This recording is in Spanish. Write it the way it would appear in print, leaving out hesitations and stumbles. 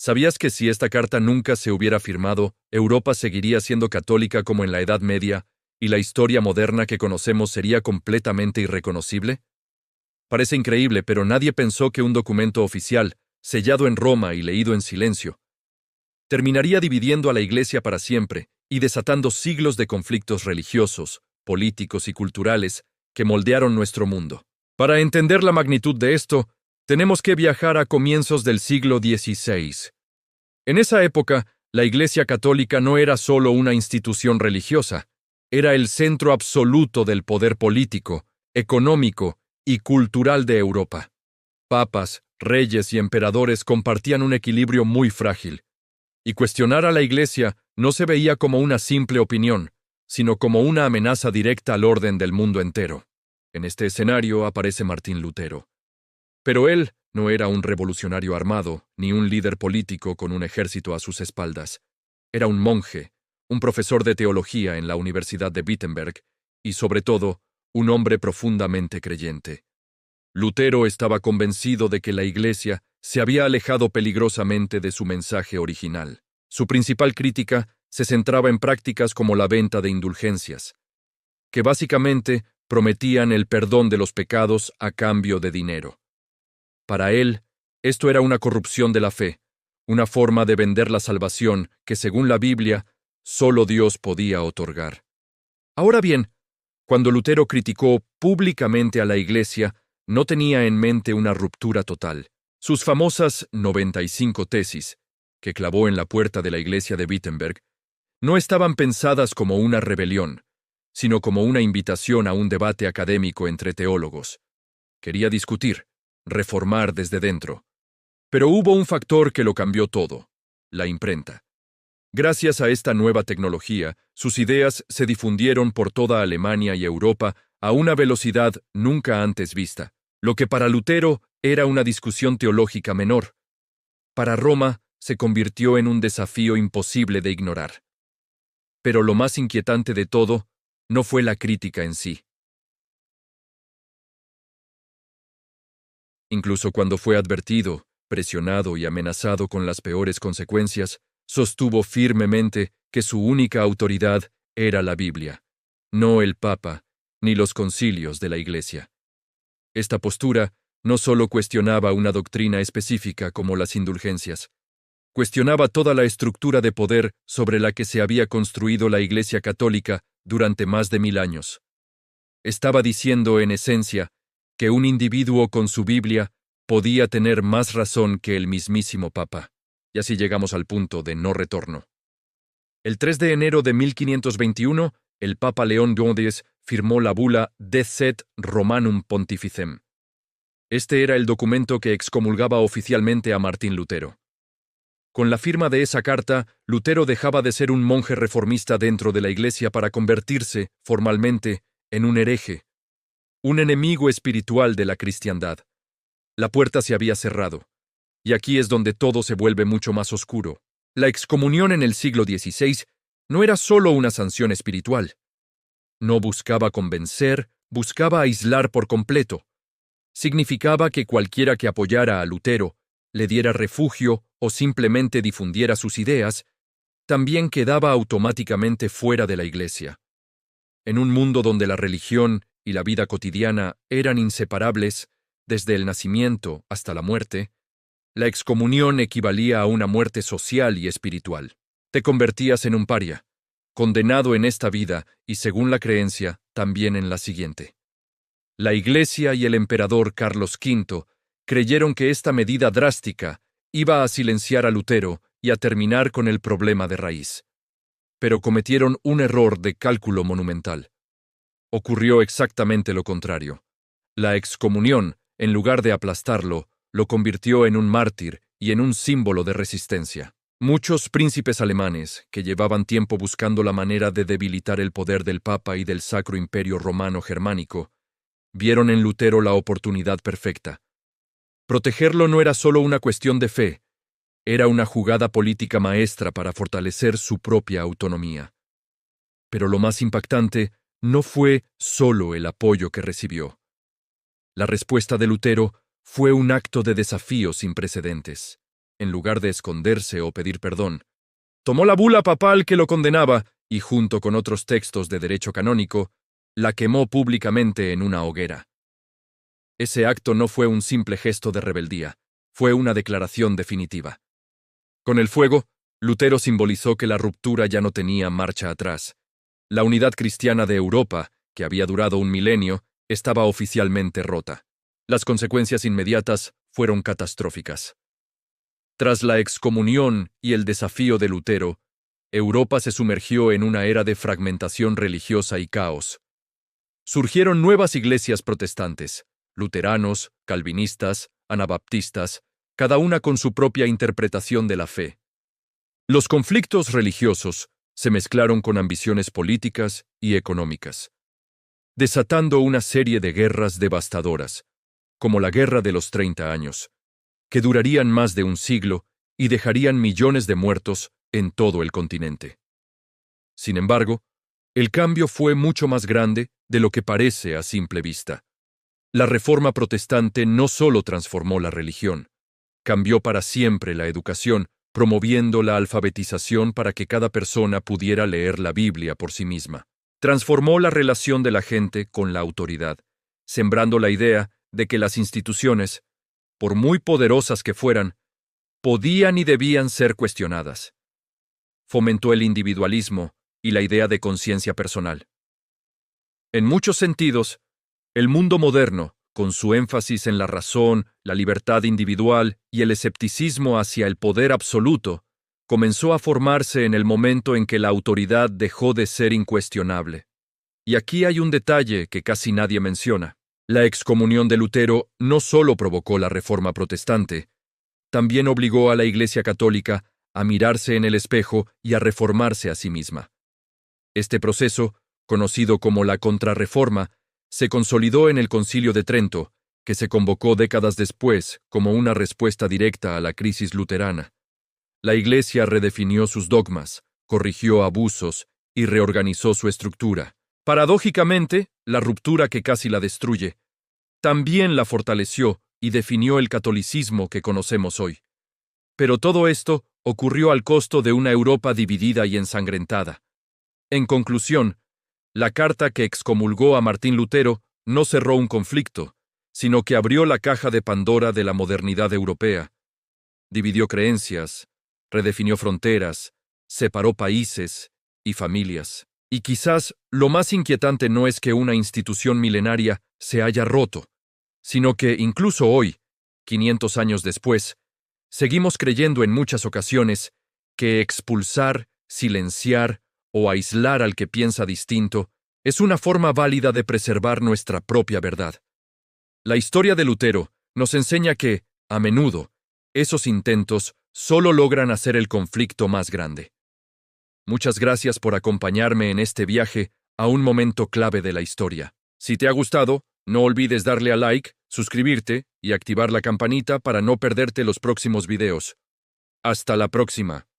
¿Sabías que si esta carta nunca se hubiera firmado, Europa seguiría siendo católica como en la Edad Media, y la historia moderna que conocemos sería completamente irreconocible? Parece increíble, pero nadie pensó que un documento oficial, sellado en Roma y leído en silencio, terminaría dividiendo a la Iglesia para siempre y desatando siglos de conflictos religiosos, políticos y culturales que moldearon nuestro mundo. Para entender la magnitud de esto, tenemos que viajar a comienzos del siglo XVI. En esa época, la Iglesia Católica no era solo una institución religiosa, era el centro absoluto del poder político, económico y cultural de Europa. Papas, reyes y emperadores compartían un equilibrio muy frágil, y cuestionar a la Iglesia no se veía como una simple opinión, sino como una amenaza directa al orden del mundo entero. En este escenario aparece Martín Lutero. Pero él no era un revolucionario armado, ni un líder político con un ejército a sus espaldas. Era un monje, un profesor de teología en la Universidad de Wittenberg, y sobre todo, un hombre profundamente creyente. Lutero estaba convencido de que la Iglesia se había alejado peligrosamente de su mensaje original. Su principal crítica se centraba en prácticas como la venta de indulgencias, que básicamente prometían el perdón de los pecados a cambio de dinero. Para él, esto era una corrupción de la fe, una forma de vender la salvación que, según la Biblia, solo Dios podía otorgar. Ahora bien, cuando Lutero criticó públicamente a la Iglesia, no tenía en mente una ruptura total. Sus famosas 95 tesis, que clavó en la puerta de la iglesia de Wittenberg, no estaban pensadas como una rebelión, sino como una invitación a un debate académico entre teólogos. Quería discutir, reformar desde dentro. Pero hubo un factor que lo cambió todo: la imprenta. Gracias a esta nueva tecnología, sus ideas se difundieron por toda Alemania y Europa a una velocidad nunca antes vista. Lo que para Lutero era una discusión teológica menor, para Roma se convirtió en un desafío imposible de ignorar. Pero lo más inquietante de todo no fue la crítica en sí. Incluso cuando fue advertido, presionado y amenazado con las peores consecuencias, sostuvo firmemente que su única autoridad era la Biblia, no el Papa ni los concilios de la Iglesia. Esta postura no solo cuestionaba una doctrina específica como las indulgencias, cuestionaba toda la estructura de poder sobre la que se había construido la Iglesia Católica durante más de 1000 años. Estaba diciendo, en esencia, que un individuo con su Biblia podía tener más razón que el mismísimo Papa. Y así llegamos al punto de no retorno. El 3 de enero de 1521, el Papa León X firmó la bula Decet Romanum Pontificem. Este era el documento que excomulgaba oficialmente a Martín Lutero. Con la firma de esa carta, Lutero dejaba de ser un monje reformista dentro de la Iglesia para convertirse, formalmente, en un hereje, un enemigo espiritual de la cristiandad. La puerta se había cerrado, y aquí es donde todo se vuelve mucho más oscuro. La excomunión en el siglo XVI no era solo una sanción espiritual. No buscaba convencer, buscaba aislar por completo. Significaba que cualquiera que apoyara a Lutero, le diera refugio o simplemente difundiera sus ideas, también quedaba automáticamente fuera de la Iglesia. En un mundo donde la religión y la vida cotidiana eran inseparables, desde el nacimiento hasta la muerte, la excomunión equivalía a una muerte social y espiritual. Te convertías en un paria, condenado en esta vida y, según la creencia, también en la siguiente. La Iglesia y el emperador Carlos V creyeron que esta medida drástica iba a silenciar a Lutero y a terminar con el problema de raíz. Pero cometieron un error de cálculo monumental. Ocurrió exactamente lo contrario. La excomunión, en lugar de aplastarlo, lo convirtió en un mártir y en un símbolo de resistencia. Muchos príncipes alemanes, que llevaban tiempo buscando la manera de debilitar el poder del Papa y del Sacro Imperio Romano Germánico, vieron en Lutero la oportunidad perfecta. Protegerlo no era solo una cuestión de fe, era una jugada política maestra para fortalecer su propia autonomía. Pero lo más impactante no fue solo el apoyo que recibió. La respuesta de Lutero fue un acto de desafío sin precedentes. en lugar de esconderse o pedir perdón, tomó la bula papal que lo condenaba y, junto con otros textos de derecho canónico, la quemó públicamente en una hoguera. Ese acto no fue un simple gesto de rebeldía, fue una declaración definitiva. Con el fuego, Lutero simbolizó que la ruptura ya no tenía marcha atrás. La unidad cristiana de Europa, que había durado un milenio, estaba oficialmente rota. Las consecuencias inmediatas fueron catastróficas. Tras la excomunión y el desafío de Lutero, Europa se sumergió en una era de fragmentación religiosa y caos. Surgieron nuevas iglesias protestantes, luteranos, calvinistas, anabaptistas, cada una con su propia interpretación de la fe. Los conflictos religiosos se mezclaron con ambiciones políticas y económicas, desatando una serie de guerras devastadoras, como la Guerra de los 30 años, que durarían más de un siglo y dejarían millones de muertos en todo el continente. Sin embargo, el cambio fue mucho más grande de lo que parece a simple vista. La Reforma Protestante no solo transformó la religión, cambió para siempre la educación, promoviendo la alfabetización para que cada persona pudiera leer la Biblia por sí misma. Transformó la relación de la gente con la autoridad, sembrando la idea de que las instituciones, por muy poderosas que fueran, podían y debían ser cuestionadas. Fomentó el individualismo y la idea de conciencia personal. En muchos sentidos, el mundo moderno, con su énfasis en la razón, la libertad individual y el escepticismo hacia el poder absoluto, comenzó a formarse en el momento en que la autoridad dejó de ser incuestionable. Y aquí hay un detalle que casi nadie menciona. La excomunión de Lutero no solo provocó la Reforma Protestante, también obligó a la Iglesia Católica a mirarse en el espejo y a reformarse a sí misma. Este proceso, conocido como la Contrarreforma, se consolidó en el Concilio de Trento, que se convocó décadas después como una respuesta directa a la crisis luterana. La Iglesia redefinió sus dogmas, corrigió abusos y reorganizó su estructura. Paradójicamente, la ruptura que casi la destruye, también la fortaleció y definió el catolicismo que conocemos hoy. Pero todo esto ocurrió al costo de una Europa dividida y ensangrentada. En conclusión, la carta que excomulgó a Martín Lutero no cerró un conflicto, sino que abrió la caja de Pandora de la modernidad europea. Dividió creencias, redefinió fronteras, separó países y familias. Y quizás lo más inquietante no es que una institución milenaria se haya roto, sino que incluso hoy, 500 años después, seguimos creyendo en muchas ocasiones que expulsar, silenciar o aislar al que piensa distinto es una forma válida de preservar nuestra propia verdad. La historia de Lutero nos enseña que, a menudo, esos intentos solo logran hacer el conflicto más grande. Muchas gracias por acompañarme en este viaje a un momento clave de la historia. Si te ha gustado, no olvides darle a like, suscribirte y activar la campanita para no perderte los próximos videos. Hasta la próxima.